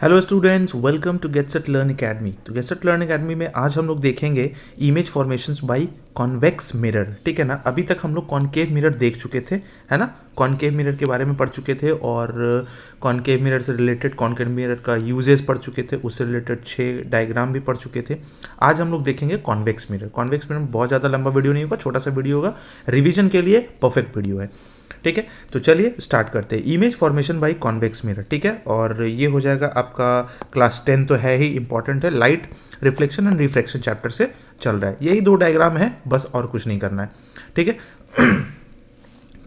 Hello students, welcome to Get Set Learn academy. तो Get Set Learn academy में आज हम लोग देखेंगे image formations by convex mirror. ठीक है ना। अभी तक हम लोग कॉनकेव मिरर देख चुके थे, है ना। कॉनकेव मिरर के बारे में पढ़ चुके थे और कॉनकेव मिरर से रिलेटेड कॉनकेव मिरर का यूजेस पढ़ चुके थे, उससे रिलेटेड 6 डायग्राम भी पढ़ चुके थे। आज हम लोग देखेंगे कॉन्वेक्स मिरर। कॉन्वेक्स मिरर में बहुत ज़्यादा लंबा वीडियो नहीं होगा, छोटा सा वीडियो होगा, रिविजन के लिए परफेक्ट वीडियो है। ठीक है, तो चलिए स्टार्ट करते हैं। Image formation by convex mirror. ठीक है, और ये हो जाएगा आपका क्लास 10 तो है ही, इंपॉर्टेंट है। Light reflection and refraction chapter से चल रहा है। यही 2 डायग्राम है बस, और कुछ नहीं करना है। ठीक है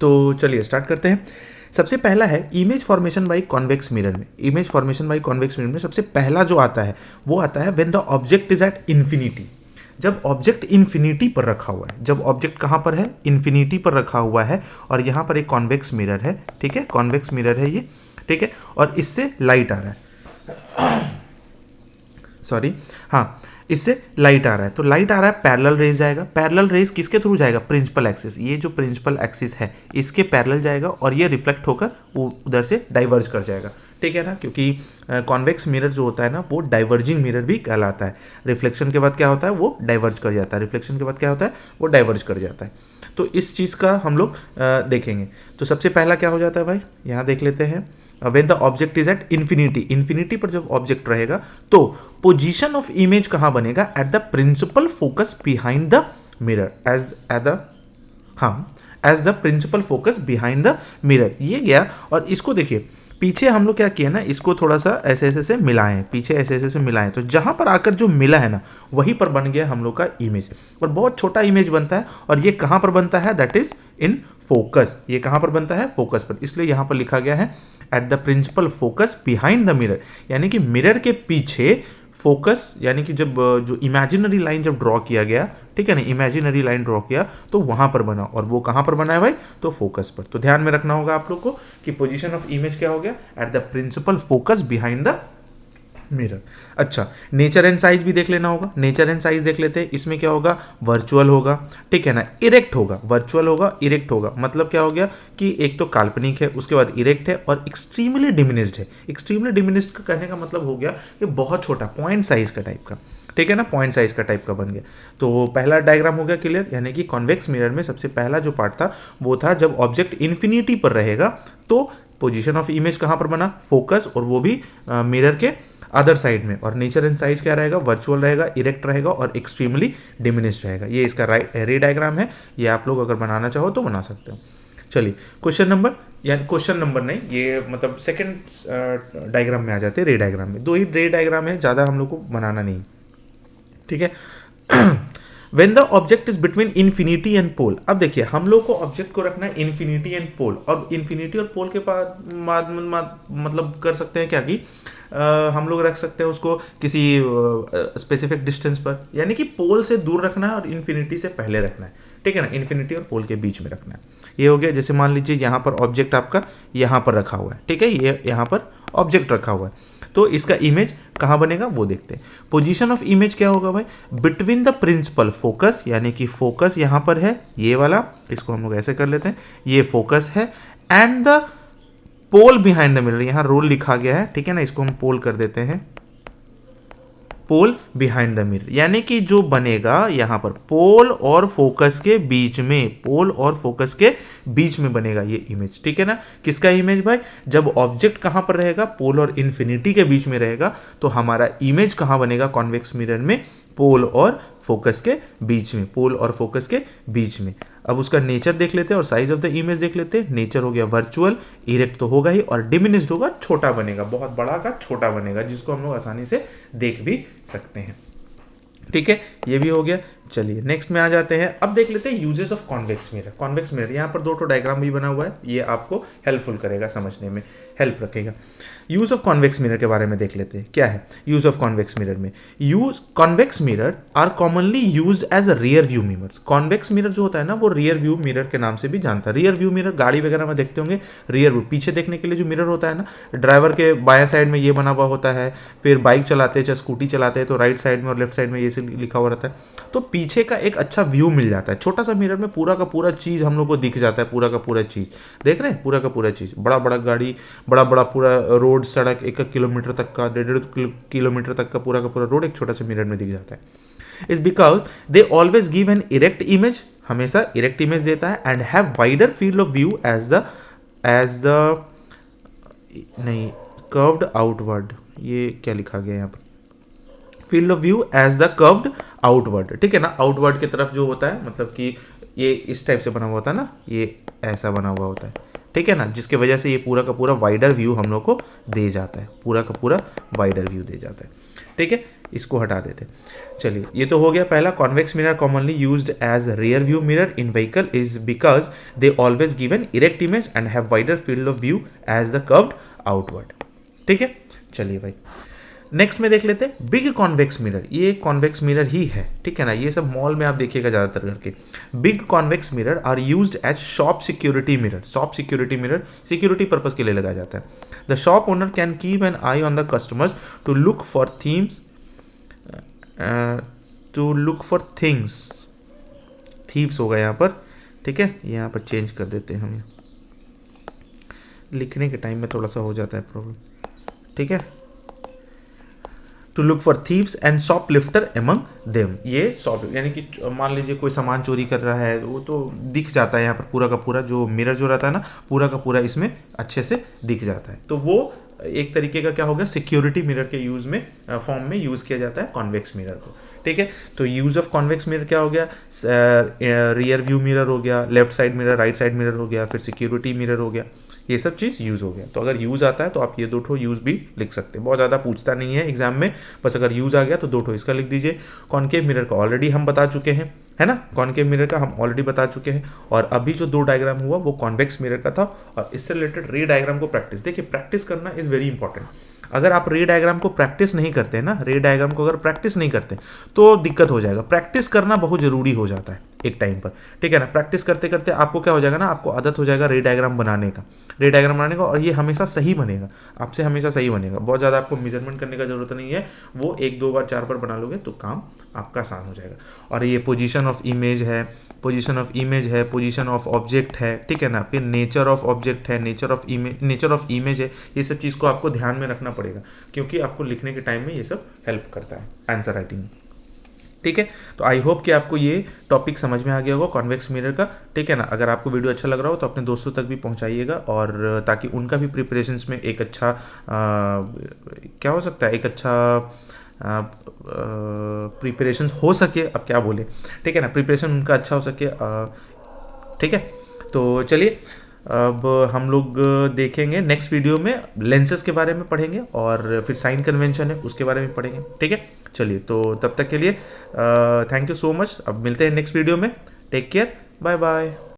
तो चलिए स्टार्ट करते हैं। सबसे पहला है image formation by convex mirror में। Image formation by convex mirror में सबसे पहला जो आता है वो आता है when the object is at infinity. जब ऑब्जेक्ट इन्फिनिटी पर रखा हुआ है, जब ऑब्जेक्ट कहाँ पर है, इन्फिनिटी पर रखा हुआ है, और यहाँ पर एक कॉन्वेक्स मिरर है। ठीक है, कॉन्वेक्स मिरर है ये। ठीक है, और इससे लाइट आ रहा है, सॉरी, हाँ, इससे लाइट आ रहा है। तो लाइट आ रहा है, पैरेलल रेज जाएगा। पैरेलल रेज किसके थ्रू जाएगा? Principal axis. ये जो प्रिंसिपल एक्सिस है इसके पैरेलल जाएगा और ये रिफ्लेक्ट होकर वो उधर से डाइवर्ज कर जाएगा। ठीक है ना, क्योंकि कॉन्वेक्स मिरर जो होता है ना वो डाइवर्जिंग मिरर भी कहलाता है। रिफ्लेक्शन के बाद क्या होता है, वो डाइवर्ज कर जाता है। रिफ्लेक्शन के बाद क्या होता है, वो डाइवर्ज कर जाता है। तो इस चीज़ का हम लोग देखेंगे। तो सबसे पहला क्या हो जाता है भाई, यहाँ देख लेते हैं। When the object is at infinity, infinity पर जब ऑब्जेक्ट रहेगा तो पोजीशन ऑफ इमेज कहाँ बनेगा? At the principal focus behind the mirror, as the principal focus behind the mirror. ये गया, और इसको देखिए पीछे हम लोग क्या किया ना, इसको थोड़ा सा ऐसे ऐसे से मिलाएं, पीछे ऐसे ऐसे से मिलाएं, तो जहां पर आकर जो मिला है ना वहीं पर बन गया हम लोग का इमेज। और बहुत छोटा इमेज बनता है, और ये कहां पर बनता है? That is in focus. ये कहां पर बनता है? फोकस पर। इसलिए यहां पर लिखा गया है at the principal focus behind the mirror, यानी कि मिरर के पीछे फोकस, यानी कि जब जो इमेजिनरी लाइन जब ड्रॉ किया गया, ठीक है ना, इमेजिनरी लाइन ड्रॉ किया तो वहां पर बना, और वो कहां पर बना है भाई? तो फोकस पर। तो ध्यान में रखना होगा आप लोग को कि पोजीशन ऑफ इमेज क्या हो गया? At the principal focus behind the mirror. अच्छा, नेचर एंड साइज भी देख लेना होगा। नेचर एंड साइज देख लेते हैं। इसमें क्या होगा? वर्चुअल होगा, ठीक है ना, इरेक्ट होगा। वर्चुअल होगा, इरेक्ट होगा, मतलब क्या हो गया कि एक तो काल्पनिक है, उसके बाद इरेक्ट है, और एक्सट्रीमली डिमिनिश्ड है। एक्सट्रीमली डिमिनिश्ड का कहने का मतलब हो गया कि बहुत छोटा, पॉइंट साइज का टाइप का। ठीक है ना, पॉइंट साइज का टाइप का बन गया। तो पहला डायग्राम हो गया क्लियर, यानी कि कॉन्वेक्स मिरर में सबसे पहला जो पार्ट था वो था जब ऑब्जेक्ट इन्फिनिटी पर रहेगा तो पोजीशन ऑफ इमेज कहाँ पर बना? फोकस, और वो भी मिरर के अदर साइड में। और नेचर एंड साइज क्या रहेगा? वर्चुअल रहेगा, इरेक्ट रहेगा, और एक्सट्रीमली डिमिनिश्ड रहेगा। ये इसका रे डायग्राम है। ये आप लोग अगर बनाना चाहो तो बना सकते हो। चलिए क्वेश्चन नंबर, यानी क्वेश्चन नंबर नहीं, ये मतलब सेकंड डायग्राम में आ जाते हैं। रे डायग्राम में 2 ही रे डायग्राम है, ज़्यादा हम लोग को बनाना नहीं। ठीक है When the object is between infinity and pole, अब देखिए हम लोग को ऑब्जेक्ट को रखना है इन्फिनिटी एंड पोल, और इन्फिनिटी और पोल के पास मतलब कर सकते हैं क्या कि हम लोग रख सकते हैं उसको किसी स्पेसिफिक डिस्टेंस पर, यानी कि पोल से दूर रखना है और इन्फिनिटी से पहले रखना है। ठीक है ना, इन्फिनिटी और पोल के बीच में रखना है। ये हो गया। जैसे मान लीजिए यहाँ पर ऑब्जेक्ट आपका यहाँ पर रखा हुआ है, ठीक है, ये यहाँ पर ऑब्जेक्ट रखा हुआ है, तो इसका इमेज कहाँ बनेगा वो देखते हैं। पोजीशन ऑफ इमेज क्या होगा भाई? बिटवीन द प्रिंसिपल फोकस, यानी कि फोकस यहाँ पर है, ये वाला, इसको हम लोग ऐसे कर लेते हैं, ये फोकस है, and the pole behind the mirror, यहाँ रोल लिखा गया है, ठीक है ना, इसको हम पोल कर देते हैं, पोल बिहाइंड द मिरर, यानी कि जो बनेगा यहाँ पर पोल और फोकस के बीच में, पोल और फोकस के बीच में बनेगा ये इमेज। ठीक है ना, किसका इमेज भाई? जब ऑब्जेक्ट कहाँ पर रहेगा? पोल और इन्फिनिटी के बीच में रहेगा, तो हमारा इमेज कहाँ बनेगा कॉन्वेक्स मिरर में? पोल और फोकस के बीच में, पोल और फोकस के बीच में। अब उसका नेचर देख लेते हैं और साइज ऑफ द इमेज देख लेते हैं। नेचर हो गया वर्चुअल, इरेक्ट तो होगा ही, और डिमिनिश्ड होगा, छोटा बनेगा, बहुत बड़ा का छोटा बनेगा, जिसको हम लोग आसानी से देख भी सकते हैं। ठीक है, ये भी हो गया। चलिए नेक्स्ट में आ जाते हैं। अब देख लेते हैं uses of convex mirror. Convex mirror यहाँ पर 2 डायग्राम भी बना हुआ है, ये आपको हेल्पफुल करेगा, समझने में हेल्प रखेगा। यूज ऑफ कॉन्वेक्स मिरर के बारे में देख लेते हैं। क्या है यूज ऑफ कॉन्वेक्स मिरर में? Use convex mirror are commonly used as rear view mirrors. Convex mirror जो होता है ना वो रियर व्यू मिरर के नाम से भी जानता है। रियर व्यू मिरर गाड़ी वगैरह में देखते होंगे, रियर व्यू पीछे देखने के लिए जो मिरर होता है ना, ड्राइवर के बाएं साइड में ये बना हुआ होता है, फिर बाइक चलाते हैं चाहे स्कूटी चलाते हैं तो राइट साइड में और लेफ्ट साइड में ये लिखा हुआ रहता है। तो पीछे का एक अच्छा व्यू मिल जाता है। छोटा सा मिरर में पूरा का पूरा चीज़ हम लोग को दिख जाता है, पूरा का पूरा चीज़ देख रहे हैं, पूरा का पूरा चीज़, बड़ा बड़ा गाड़ी, बड़ा बड़ा पूरा रोड, सड़क, 1 किलोमीटर तक का, 1.5 किलोमीटर तक का पूरा रोड एक छोटा सा मिरर में दिख जाता है। Is because they always give an erect image, हमेशा इरेक्ट इमेज देता है, and have wider field of view as the नहीं कर्व्ड आउटवर्ड, ये क्या लिखा गया यहाँ पर, field of view as the curved outward, ठीक है ना, आउटवर्ड की तरफ जो होता है, मतलब कि ये इस टाइप से बना हुआ होता है ना, ये ऐसा बना हुआ होता है, ठीक है ना, जिसके वजह से ये पूरा का पूरा वाइडर व्यू हम लोग को दे जाता है, पूरा का पूरा वाइडर व्यू दे जाता है, ठीक है। इसको हटा देते हैं। चलिए, ये तो हो गया पहला। Convex mirror commonly used as rear view mirror in vehicle is because they always give an erect image and have wider field of view as the curved outward, ठीक है। चलिए भाई, नेक्स्ट में देख लेते हैं बिग कॉन्वेक्स मिरर। ये convex mirror ही है, ठीक है ना, ये सब मॉल में आप देखिएगा ज़्यादातर करके। Big convex mirror are used as shop security mirror. Shop security mirror security purpose के लिए लगाया जाता है। The shop owner can keep an eye on the customers to look for themes, to look for things, thieves होगा यहाँ पर, ठीक है। यहाँ पर चेंज कर देते हैं हम, लिखने के टाइम में थोड़ा सा हो जाता है प्रॉब्लम, ठीक है। To look for thieves and shoplifter among them, ये शॉप यानी कि मान लीजिए कोई सामान चोरी कर रहा है, वो तो दिख जाता है यहाँ पर, पूरा का पूरा जो मिरर जो रहता है ना, पूरा का पूरा इसमें अच्छे से दिख जाता है। तो वो एक तरीके का क्या हो गया, सिक्योरिटी मिरर के यूज में फॉर्म में यूज किया जाता है कॉन्वेक्स मिरर को, ठीक है। तो यूज ऑफ कॉन्वेक्स मिरर क्या हो गया, रियर व्यू मिरर हो गया, left side mirror, right side mirror हो गया, फिर सिक्योरिटी मिरर हो गया, ये सब चीज़ यूज़ हो गया। तो अगर यूज़ आता है तो आप ये 2 ठो यूज़ भी लिख सकते हैं, बहुत ज़्यादा पूछता नहीं है एग्जाम में, बस अगर यूज़ आ गया तो 2 ठो इसका लिख दीजिए। कॉनकेव मिरर का ऑलरेडी हम बता चुके हैं, है ना, कॉनकेव मिरर का हम ऑलरेडी बता चुके हैं। और अभी जो 2 डायग्राम हुआ वो कॉन्वेक्स मिरर का था, और इससे रिलेटेड रे डायग्राम को प्रैक्टिस, देखिए प्रैक्टिस करना इज़ वेरी इंपॉर्टेंट। अगर आप रे डायग्राम को प्रैक्टिस नहीं करते हैं ना, रे डायग्राम को अगर प्रैक्टिस नहीं करते तो दिक्कत हो जाएगा। प्रैक्टिस करना बहुत ज़रूरी हो जाता है एक टाइम पर, ठीक है ना। प्रैक्टिस करते करते आपको क्या हो जाएगा ना, आपको आदत हो जाएगा रे डायग्राम बनाने का, रे डायग्राम बनाने का, और ये हमेशा सही बनेगा, आपसे हमेशा सही बनेगा। बहुत ज़्यादा आपको मेजरमेंट करने का जरूरत नहीं है, वो 1 2 बार 4 बार बना लोगे तो काम आपका आसान हो जाएगा। और ये पोजीशन ऑफ इमेज है, पोजीशन ऑफ इमेज है, पोजीशन ऑफ ऑब्जेक्ट है, ठीक है ना, फिर नेचर ऑफ ऑब्जेक्ट है, नेचर ऑफ इमेज है, ये सब चीज़ को आपको ध्यान में रखना पड़ेगा, क्योंकि आपको लिखने के टाइम में ये सब हेल्प करता है आंसर राइटिंग में, ठीक है। तो आई होप कि आपको ये टॉपिक समझ में आ गया होगा कॉन्वेक्स मिरर का, ठीक है ना। अगर आपको वीडियो अच्छा लग रहा हो तो अपने दोस्तों तक भी पहुंचाइएगा, और ताकि उनका भी प्रिपरेशंस में एक अच्छा क्या हो सकता है, एक अच्छा प्रिपरेशन हो सके, अब क्या बोले, ठीक है ना, प्रिपरेशन उनका अच्छा हो सके, ठीक है। तो चलिए, अब हम लोग देखेंगे नेक्स्ट वीडियो में लेंसेज के बारे में पढ़ेंगे, और फिर साइन कन्वेंशन है उसके बारे में पढ़ेंगे, ठीक है। चलिए, तो तब तक के लिए थैंक यू सो मच। अब मिलते हैं नेक्स्ट वीडियो में, टेक केयर, बाय बाय।